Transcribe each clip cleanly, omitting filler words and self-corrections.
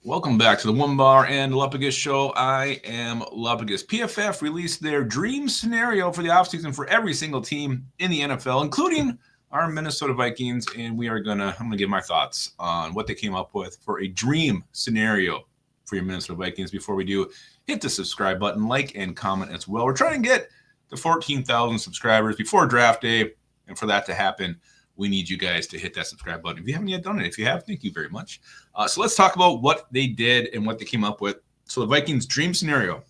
Welcome back to the Onebar and Lupagus show. I am Lupagus. PFF released their dream scenario for the offseason for every single team in the NFL, including our Minnesota Vikings. And I'm gonna give my thoughts on what they came up with for a dream scenario for your Minnesota Vikings. Before we do, hit the subscribe button, like and comment as well. We're trying to get to 14,000 subscribers before draft day, and for that to happen, we need you guys to hit that subscribe button if you haven't yet done it. If you have, thank you very much. So let's talk about what they did and what they came up with. So the Vikings' dream scenario,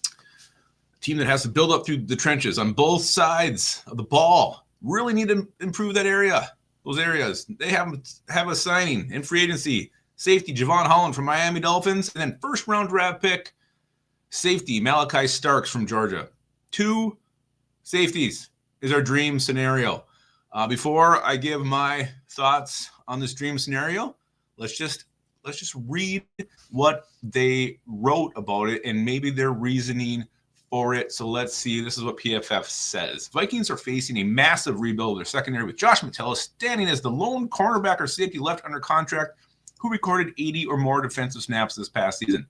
a team that has to build up through the trenches on both sides of the ball, really need to improve that area, those areas. They have a signing in free agency, safety Jevon Holland from Miami Dolphins, and then first-round draft pick, safety Malaki Starks from Georgia. 2 safeties is our dream scenario. Before I give my thoughts on this dream scenario, let's just read what they wrote about it and maybe their reasoning for it. So let's see. This is what PFF says. Vikings are facing a massive rebuild of their secondary with Josh Metellus standing as the lone cornerback or safety left under contract who recorded 80 or more defensive snaps this past season.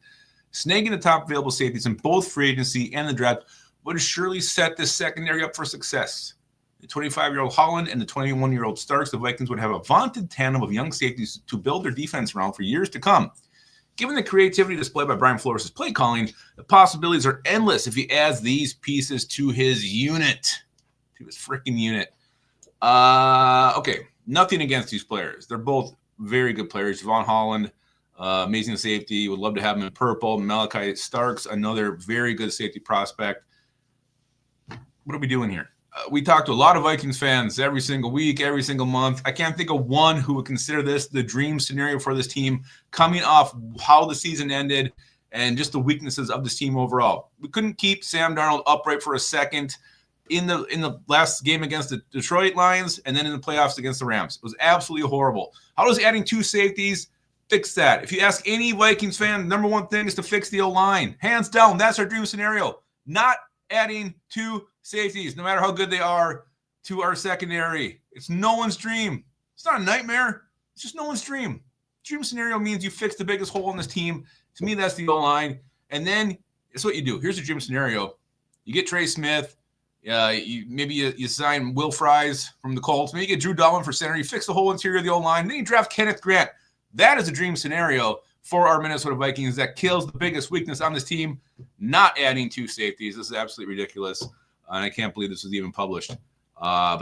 Snagging the top available safeties in both free agency and the draft would surely set this secondary up for success. The 25-year-old Holland and the 21-year-old Starks, the Vikings would have a vaunted tandem of young safeties to build their defense around for years to come. Given the creativity displayed by Brian Flores' play calling, the possibilities are endless if he adds these pieces to his unit. To his freaking unit. Okay, nothing against these players. They're both very good players. Jevon Holland, amazing safety. Would love to have him in purple. Malaki Starks, another very good safety prospect. What are we doing here? We talk to a lot of Vikings fans every single week, every single month. I can't think of one who would consider this the dream scenario for this team, coming off how the season ended and just the weaknesses of this team overall. We couldn't keep Sam Darnold upright for a second in the last game against the Detroit Lions and then in the playoffs against the Rams. It was absolutely horrible. How does adding 2 safeties fix that? If you ask any Vikings fan, number one thing is to fix the O-line. Hands down, that's our dream scenario. Not adding 2 safeties, no matter how good they are, to our secondary. It's no one's dream. It's not a nightmare. It's just no one's dream. Dream scenario means you fix the biggest hole in this team. To me, that's the O-line. And then it's what you do. Here's a dream scenario. You get Trey Smith. You sign Will Fries from the Colts. Maybe you get Drew Dalman for center. You fix the whole interior of the O-line. Then you draft Kenneth Grant. That is a dream scenario for our Minnesota Vikings that kills the biggest weakness on this team, not adding 2 safeties. This is absolutely ridiculous. And I can't believe this was even published. I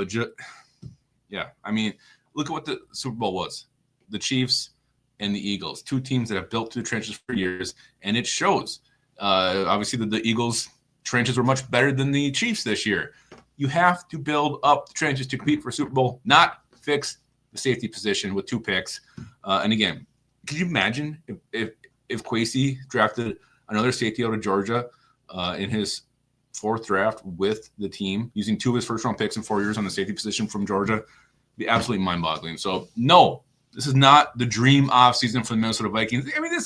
mean, look at what the Super Bowl was. The Chiefs and the Eagles, 2 teams that have built through the trenches for years, and it shows. Obviously, the Eagles' trenches were much better than the Chiefs this year. You have to build up the trenches to compete for Super Bowl, not fix the safety position with 2 picks. And again, could you imagine if Kwesi drafted another safety out of Georgia in his 4th draft with the team, using 2 of his first-round picks in 4 years on the safety position from Georgia? It'd be absolutely mind-boggling. So, no, this is not the dream offseason for the Minnesota Vikings. I mean,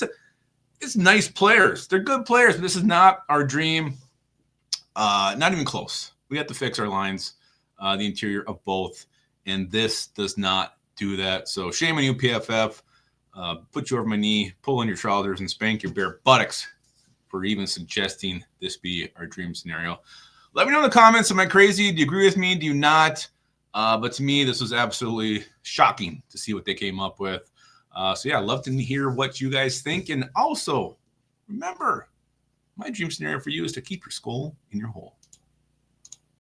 it's nice players. They're good players, but this is not our dream. Not even close. We have to fix our lines, the interior of both, and this does not do that. So, shame on you, PFF. Put you over my knee, pull on your trousers, and spank your bare buttocks for even suggesting this be our dream scenario. Let me know in the comments. Am I crazy? Do you agree with me? Do you not? But to me, this was absolutely shocking to see what they came up with. I'd love to hear what you guys think. And also, remember, my dream scenario for you is to keep your skull in your hole.